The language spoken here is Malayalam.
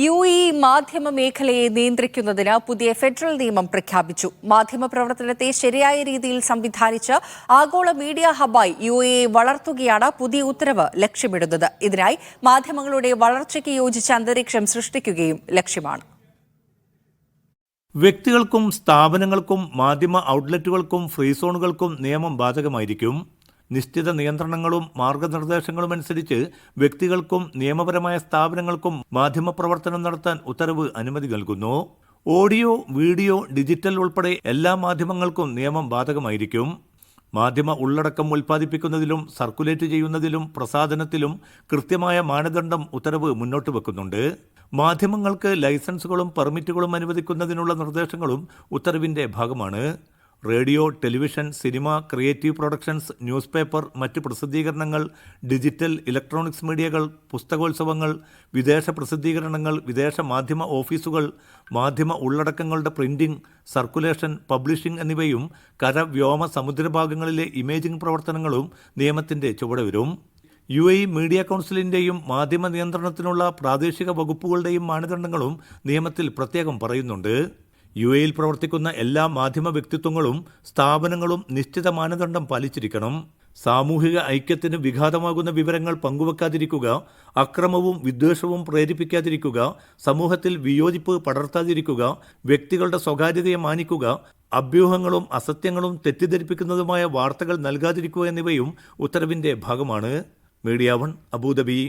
UAE മാധ്യമ മേഖലയെ നിയന്ത്രിക്കുന്നതിന് പുതിയ ഫെഡറൽ നിയമം പ്രഖ്യാപിച്ചു. മാധ്യമ പ്രവർത്തനത്തെ ശരിയായ രീതിയിൽ സംവിധാനിച്ച് ആഗോള മീഡിയ ഹബ്ബായി UAE വളർത്തുകയാണ് പുതിയ ഉത്തരവ് ലക്ഷ്യമിടുന്നത്. ഇതിനായി മാധ്യമങ്ങളുടെ വളർച്ചയ്ക്ക് യോജിച്ച അന്തരീക്ഷം സൃഷ്ടിക്കുകയും ലക്ഷ്യമാണ്. വ്യക്തികൾക്കും സ്ഥാപനങ്ങൾക്കും മാധ്യമ ഔട്ട്ലെറ്റുകൾക്കും ഫ്രീ സോണുകൾക്കും നിയമം ബാധകമായിരിക്കും. നിശ്ചിത നിയന്ത്രണങ്ങളും മാർഗനിർദ്ദേശങ്ങളും അനുസരിച്ച് വ്യക്തികൾക്കും നിയമപരമായ സ്ഥാപനങ്ങൾക്കും മാധ്യമപ്രവർത്തനം നടത്താൻ ഉത്തരവ് അനുമതി നൽകുന്നു. ഓഡിയോ, വീഡിയോ, ഡിജിറ്റൽ ഉൾപ്പെടെ എല്ലാ മാധ്യമങ്ങൾക്കും നിയമം ബാധകമായിരിക്കും. മാധ്യമ ഉള്ളടക്കം ഉൽപ്പാദിപ്പിക്കുന്നതിലും സർക്കുലേറ്റ് ചെയ്യുന്നതിലും പ്രസാധനത്തിലും കൃത്യമായ മാനദണ്ഡം ഉത്തരവ് മുന്നോട്ട് വെക്കുന്നുണ്ട്. മാധ്യമങ്ങൾക്ക് ലൈസൻസുകളും പെർമിറ്റുകളും അനുവദിക്കുന്നതിനുള്ള നിർദ്ദേശങ്ങളും ഉത്തരവിന്റെ ഭാഗമാണ്. Radio, television, cinema, creative productions, news paper, മറ്റ് പ്രസിദ്ധീകരണങ്ങൾ, ഡിജിറ്റൽ, ഇലക്ട്രോണിക്സ് മീഡിയകൾ, പുസ്തകോത്സവങ്ങൾ, വിദേശ പ്രസിദ്ധീകരണങ്ങൾ, വിദേശ മാധ്യമ ഓഫീസുകൾ, മാധ്യമ ഉള്ളടക്കങ്ങളുടെ പ്രിന്റിംഗ്, സർക്കുലേഷൻ, പബ്ലിഷിംഗ് എന്നിവയും കര, വ്യോമ, സമുദ്രഭാഗങ്ങളിലെ ഇമേജിംഗ് പ്രവർത്തനങ്ങളും നിയമത്തിന്റെ ചുവടെ വരും. UAE മീഡിയ കൗൺസിലിന്റെയും മാധ്യമ നിയന്ത്രണത്തിനുള്ള പ്രാദേശിക വകുപ്പുകളുടെയും മാനദണ്ഡങ്ങളും നിയമത്തിൽ പ്രത്യേകം പറയുന്നുണ്ട്. UAEയിൽ പ്രവർത്തിക്കുന്ന എല്ലാ മാധ്യമ വ്യക്തിത്വങ്ങളും സ്ഥാപനങ്ങളും നിശ്ചിത മാനദണ്ഡം പാലിച്ചിരിക്കണം. സാമൂഹിക ഐക്യത്തിന് വിഘാതമാകുന്ന വിവരങ്ങൾ പങ്കുവെക്കാതിരിക്കുക, അക്രമവും വിദ്വേഷവും പ്രേരിപ്പിക്കാതിരിക്കുക, സമൂഹത്തിൽ വിയോജിപ്പ് പടർത്താതിരിക്കുക, വ്യക്തികളുടെ സ്വകാര്യതയെ മാനിക്കുക, അഭ്യൂഹങ്ങളും അസത്യങ്ങളും തെറ്റിദ്ധരിപ്പിക്കുന്നതുമായ വാർത്തകൾ നൽകാതിരിക്കുക എന്നിവയും ഉത്തരവിന്റെ ഭാഗമാണ്. Media 1 Abu Dhabi.